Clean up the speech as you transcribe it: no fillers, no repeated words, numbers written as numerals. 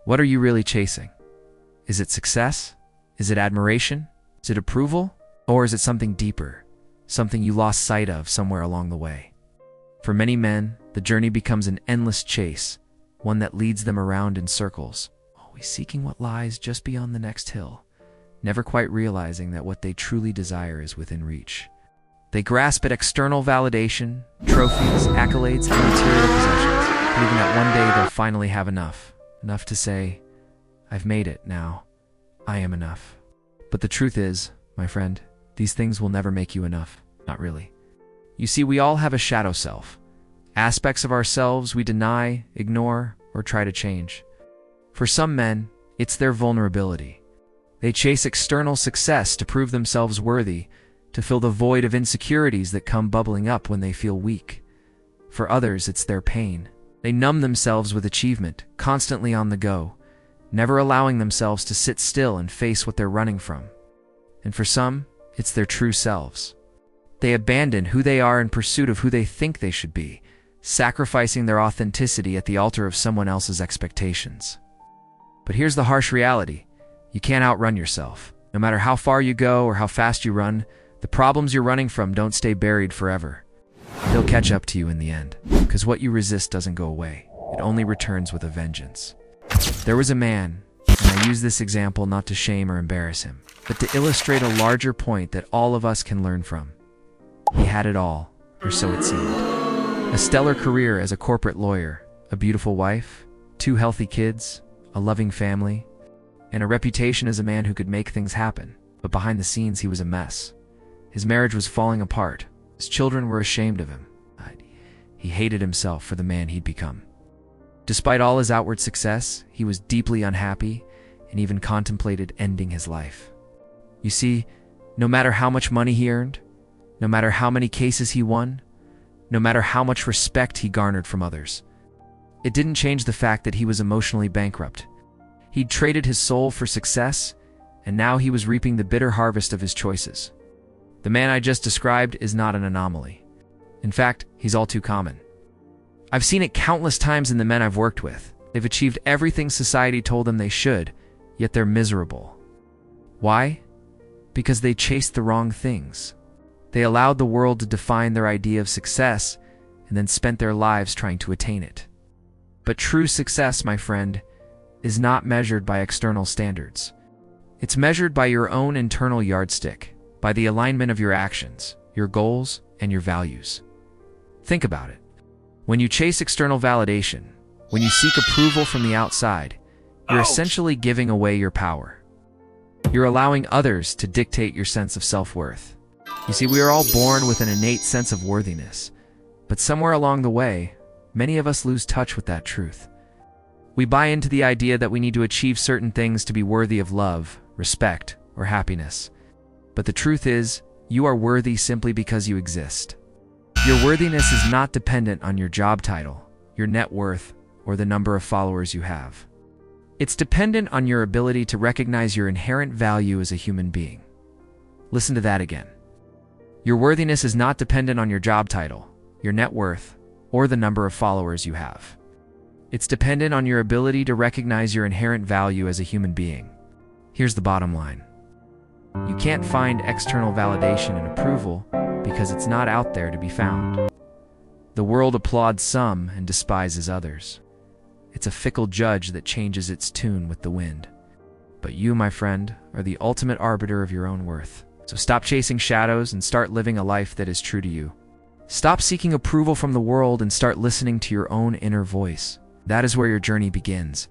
What are you really chasing? Is it success? Is it admiration? Is it approval? Or is it something deeper, something you lost sight of somewhere along the way? For many men, the journey becomes an endless chase, one that leads them around in circles, always seeking what lies just beyond the next hill, never quite realizing that what they truly desire is within reach. They grasp at external validation, trophies, accolades, and material possessions, believing that one day they'll finally have enough to say, "I've made it now. I am enough." But the truth is, my friend, these things will never make you enough. Not really. You see, we all have a shadow self, aspects of ourselves we deny, ignore, or try to change. For some men, it's their vulnerability. They chase external success to prove themselves worthy, to fill the void of insecurities that come bubbling up when they feel weak. For others, it's their pain. They numb themselves with achievement, constantly on the go, never allowing themselves to sit still and face what they're running from. And for some, it's their true selves. They abandon who they are in pursuit of who they think they should be, sacrificing their authenticity at the altar of someone else's expectations. But here's the harsh reality. You can't outrun yourself. No matter how far you go or how fast you run, the problems you're running from don't stay buried forever. They'll catch up to you in the end, because what you resist doesn't go away. It only returns with a vengeance. There was a man, and I use this example not to shame or embarrass him, but to illustrate a larger point that all of us can learn from. He had it all, or so it seemed. A stellar career as a corporate lawyer, a beautiful wife, 2 healthy kids, a loving family, and a reputation as a man who could make things happen. But behind the scenes, he was a mess. His marriage was falling apart. His children were ashamed of him. He hated himself for the man he'd become. Despite all his outward success, he was deeply unhappy and even contemplated ending his life. You see, no matter how much money he earned, no matter how many cases he won, no matter how much respect he garnered from others, it didn't change the fact that he was emotionally bankrupt. He'd traded his soul for success, and now he was reaping the bitter harvest of his choices. The man I just described is not an anomaly. In fact, he's all too common. I've seen it countless times in the men I've worked with. They've achieved everything society told them they should, yet they're miserable. Why? Because they chased the wrong things. They allowed the world to define their idea of success and then spent their lives trying to attain it. But true success, my friend, is not measured by external standards. It's measured by your own internal yardstick, by the alignment of your actions, your goals, and your values. Think about it. When you chase external validation, when you seek approval from the outside, you're essentially giving away your power. You're allowing others to dictate your sense of self-worth. You see, we are all born with an innate sense of worthiness, but somewhere along the way, many of us lose touch with that truth. We buy into the idea that we need to achieve certain things to be worthy of love, respect, or happiness. But the truth is, you are worthy simply because you exist. Your worthiness is not dependent on your job title, your net worth, or the number of followers you have. It's dependent on your ability to recognize your inherent value as a human being. Listen to that again. Your worthiness is not dependent on your job title, your net worth, or the number of followers you have. It's dependent on your ability to recognize your inherent value as a human being. Here's the bottom line. You can't find external validation and approval because it's not out there to be found. The world applauds some and despises others. It's a fickle judge that changes its tune with the wind. But you, my friend, are the ultimate arbiter of your own worth. So stop chasing shadows and start living a life that is true to you. Stop seeking approval from the world and start listening to your own inner voice. That is where your journey begins.